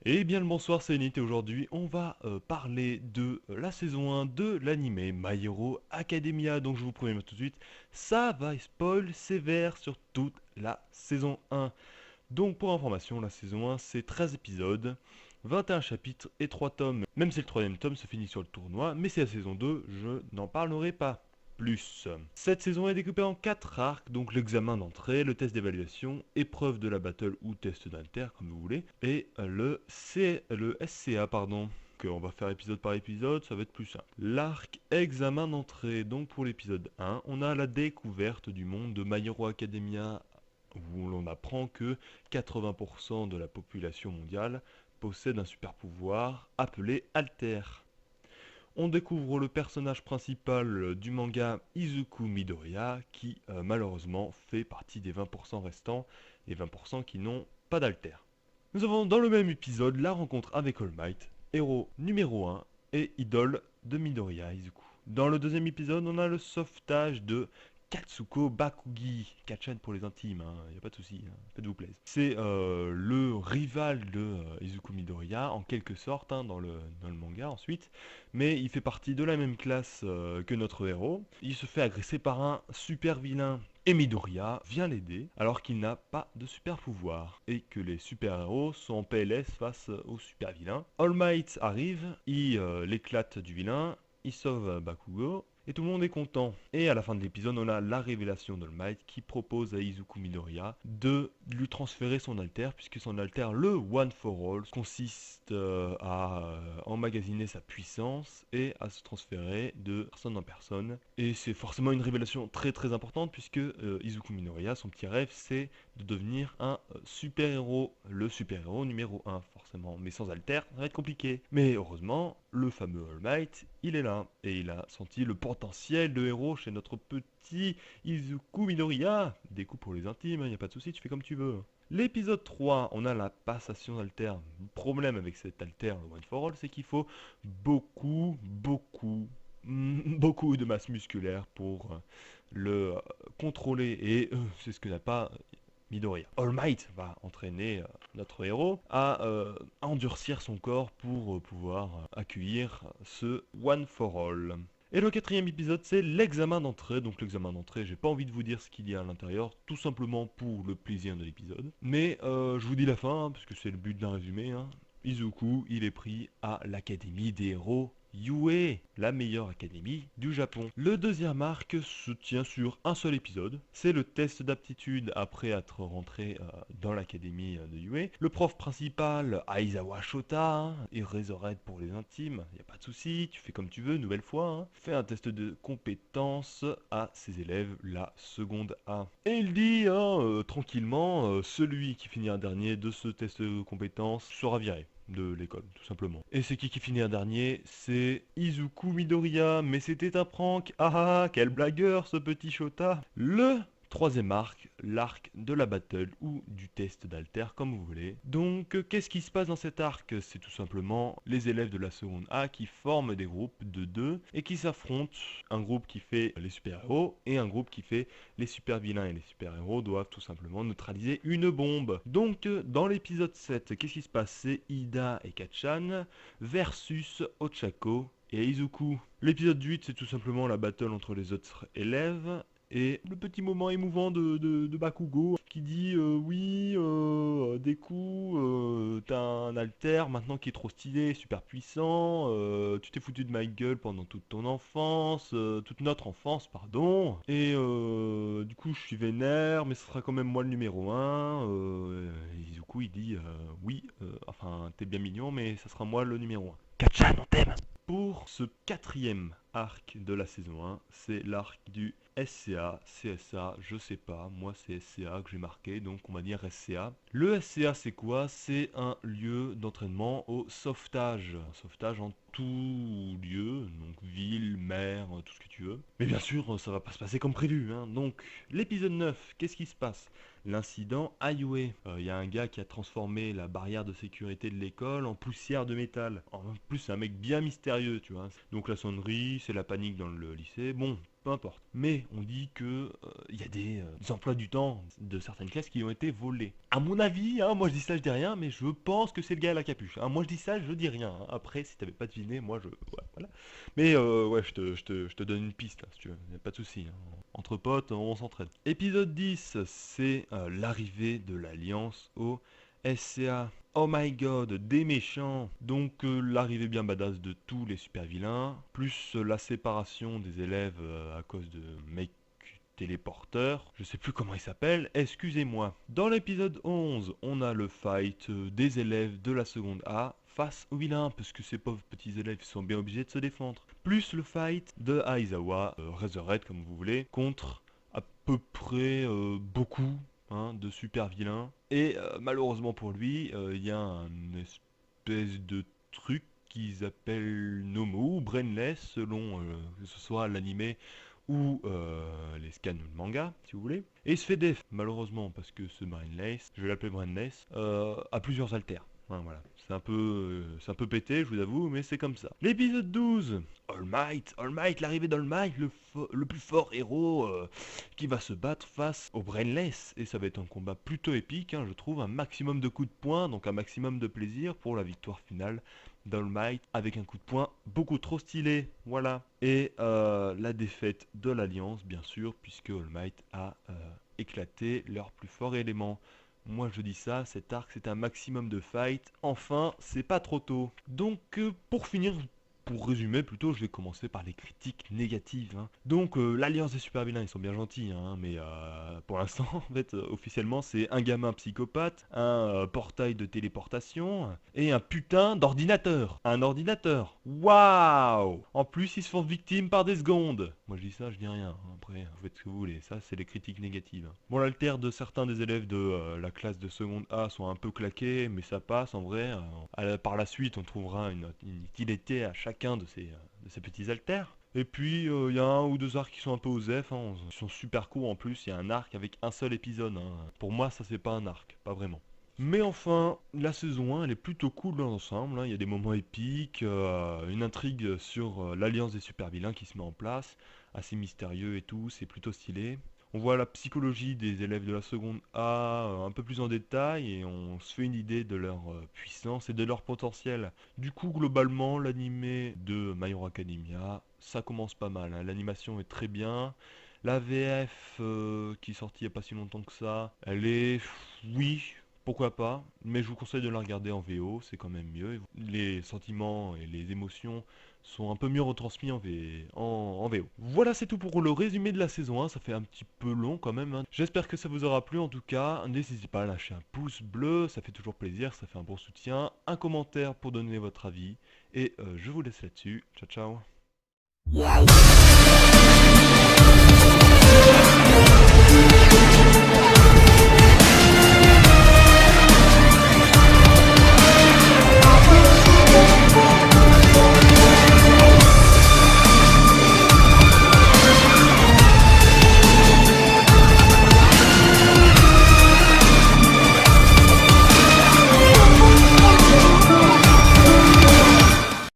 Eh bien le bonsoir, c'est Nit et aujourd'hui on va parler de la saison 1 de l'anime My Hero Academia. Donc je vous préviens tout de suite, ça va spoil sévère sur toute la saison 1. Donc pour information, la saison 1 c'est 13 épisodes, 21 chapitres et 3 tomes. Même si le troisième tome se finit sur le tournoi, mais c'est la saison 2, je n'en parlerai pas plus. Cette saison est découpée en 4 arcs, donc l'examen d'entrée, le test d'évaluation, épreuve de la battle ou test d'inter, comme vous voulez, et le SCA, pardon. Que on va faire épisode par épisode, ça va être plus simple. L'arc examen d'entrée, donc pour l'épisode 1, on a la découverte du monde de My Hero Academia, où l'on apprend que 80% de la population mondiale possède un super pouvoir appelé Alter. On découvre le personnage principal du manga Izuku Midoriya qui malheureusement fait partie des 20% restants et 20% qui n'ont pas d'alter. Nous avons dans le même épisode la rencontre avec All Might, héros numéro 1 et idole de Midoriya Izuku. Dans le deuxième épisode, on a le sauvetage de Katsuko Bakugi, Kachan pour les intimes, y a pas de souci, faites-vous plaisir. C'est le rival de Izuku Midoriya, en quelque sorte, dans le manga ensuite, mais il fait partie de la même classe que notre héros. Il se fait agresser par un super vilain et Midoriya vient l'aider alors qu'il n'a pas de super pouvoir et que les super-héros sont en PLS face aux super vilains. All Might arrive, il l'éclate du vilain, il sauve Bakugo et tout le monde est content. Et à la fin de l'épisode, on a la révélation d'All Might qui propose à Izuku Midoriya de lui transférer son alter, puisque son alter, le One for All, consiste à emmagasiner sa puissance et à se transférer de personne en personne. Et c'est forcément une révélation très très importante, puisque Izuku Midoriya, son petit rêve, c'est de devenir un super-héros, le super-héros numéro 1 forcément, mais sans alter, ça va être compliqué. Mais heureusement, le fameux All Might, il est là, et il a senti le potentiel de héros chez notre petit Izuku Midoriya. Des coups pour les intimes, y a pas de souci, tu fais comme tu veux. L'épisode 3, on a la passation d'alter. Le problème avec cet alter, le One for All, c'est qu'il faut beaucoup de masse musculaire pour le contrôler. Et c'est ce que n'a pas Midoriya. All Might va entraîner notre héros à endurcir son corps pour pouvoir accueillir ce One for All. Et le quatrième épisode, c'est l'examen d'entrée. Donc l'examen d'entrée, j'ai pas envie de vous dire ce qu'il y a à l'intérieur, tout simplement pour le plaisir de l'épisode. Mais je vous dis la fin, parce que c'est le but d'un résumé. Izuku, il est pris à l'Académie des héros Yue, la meilleure académie du Japon. Le deuxième arc se tient sur un seul épisode. C'est le test d'aptitude après être rentré dans l'académie de Yue. Le prof principal, Aizawa Shota, et Razorhead pour les intimes, y a pas de souci, tu fais comme tu veux, nouvelle fois. Fait un test de compétence à ses élèves, la seconde A. Et il dit tranquillement, celui qui finira dernier de ce test de compétence sera viré de l'école, tout simplement. Et c'est qui finit un dernier? C'est Izuku Midoriya, mais c'était un prank. Ah ah, quel blagueur ce petit Shota. Le troisième arc, l'arc de la battle ou du test d'alter, comme vous voulez. Donc, qu'est-ce qui se passe dans cet arc? C'est tout simplement les élèves de la seconde A qui forment des groupes de deux et qui s'affrontent. Un groupe qui fait les super-héros et un groupe qui fait les super-vilains. Et les super-héros doivent tout simplement neutraliser une bombe. Donc, dans l'épisode 7, qu'est-ce qui se passe? C'est Ida et Kachan versus Ochako et Izuku. L'épisode 8, c'est tout simplement la battle entre les autres élèves et le petit moment émouvant de Bakugo qui dit oui, des coups, t'as un alter maintenant qui est trop stylé, super puissant, tu t'es foutu de ma gueule pendant toute ton enfance, toute notre enfance, pardon, et du coup je suis vénère, mais ce sera quand même moi le numéro un. Izuku il dit oui, enfin t'es bien mignon, mais ça sera moi le numéro un. Kachan, on t'aime! Pour ce quatrième arc de la saison 1, c'est l'arc du SCA, CSA, je sais pas, moi c'est SCA que j'ai marqué, donc on va dire SCA. Le SCA c'est quoi? C'est un lieu d'entraînement au sauvetage. Un sauvetage en tout lieu, donc ville, mer, tout ce que tu veux. Mais bien sûr, ça va pas se passer comme prévu. Donc, l'épisode 9, qu'est-ce qui se passe? L'incident Aiwe. Il y a un gars qui a transformé la barrière de sécurité de l'école en poussière de métal. En plus, c'est un mec bien mystérieux, tu vois. Donc la sonnerie, c'est la panique dans le lycée. Bon, peu importe. Mais on dit que il y a des emplois du temps de certaines classes qui ont été volés. À mon avis, hein, moi je dis ça, je dis rien, mais je pense que c'est le gars à la capuche. Hein. Moi je dis ça, je dis rien. Hein. Après, si t'avais pas deviné, moi je... Ouais, voilà. Mais ouais, je te donne une piste, là, si tu veux. Y a pas de souci. Hein. Entre potes, on s'entraide. Épisode 10, c'est l'arrivée de l'Alliance au SCA. Oh my god, des méchants. Donc l'arrivée bien badass de tous les super vilains, plus la séparation des élèves à cause de mecs téléporteurs, je sais plus comment il s'appelle, excusez-moi. Dans l'épisode 11, on a le fight des élèves de la seconde A face aux vilains, parce que ces pauvres petits élèves sont bien obligés de se défendre. Plus le fight de Aizawa, Razorhead comme vous voulez, contre à peu près beaucoup hein, de super vilains. Et malheureusement pour lui, il y a une espèce de truc qu'ils appellent Nomu ou Brainless, selon que ce soit l'animé ou les scans ou le manga, si vous voulez. Et il se fait def, malheureusement, parce que ce Brainless, je vais l'appeler Brainless, a plusieurs alters. Hein, voilà. C'est un peu pété, je vous avoue, mais c'est comme ça. L'épisode 12, All Might, l'arrivée d'All Might, le plus fort héros qui va se battre face au Brainless. Et ça va être un combat plutôt épique, hein, je trouve, un maximum de coups de poing, donc un maximum de plaisir pour la victoire finale d'All Might avec un coup de poing beaucoup trop stylé, voilà. Et la défaite de l'Alliance, bien sûr, puisque All Might a éclaté leur plus fort élément. Moi je dis ça, cet arc c'est un maximum de fight, enfin c'est pas trop tôt. Donc pour finir, pour résumer plutôt, je vais commencer par les critiques négatives. Hein. Donc l'alliance des super vilains, ils sont bien gentils, hein, mais pour l'instant, en fait, officiellement, c'est un gamin psychopathe, un portail de téléportation et un putain d'ordinateur. Un ordinateur. Waouh! En plus, ils se font victimes par des secondes. Moi je dis ça, je dis rien. Après, vous faites ce que vous voulez. Ça, c'est les critiques négatives. Bon, l'altère de certains des élèves de la classe de seconde A sont un peu claqués, mais ça passe en vrai. Par la suite, on trouvera une utilité à chacun de ces petits haltères. Et puis, il y a un ou deux arcs qui sont un peu osef, hein, ils sont super courts en plus, il y a un arc avec un seul épisode. Hein. Pour moi, ça c'est pas un arc, pas vraiment. Mais enfin, la saison 1, elle est plutôt cool dans l'ensemble, hein. Il y a des moments épiques, une intrigue sur l'alliance des super vilains qui se met en place, assez mystérieux et tout, c'est plutôt stylé. On voit la psychologie des élèves de la seconde A un peu plus en détail et on se fait une idée de leur puissance et de leur potentiel. Du coup, globalement, l'animé de My Hero Academia, ça commence pas mal. Hein. L'animation est très bien. La VF qui est sortie il n'y a pas si longtemps que ça, elle est... Oui, pourquoi pas, mais je vous conseille de la regarder en VO, c'est quand même mieux. Les sentiments et les émotions sont un peu mieux retransmis en VO. Voilà, c'est tout pour le résumé de la saison 1, ça fait un petit peu long quand même. Hein. J'espère que ça vous aura plu en tout cas. N'hésitez pas à lâcher un pouce bleu, ça fait toujours plaisir, ça fait un bon soutien. Un commentaire pour donner votre avis. Et je vous laisse là-dessus. Ciao ciao.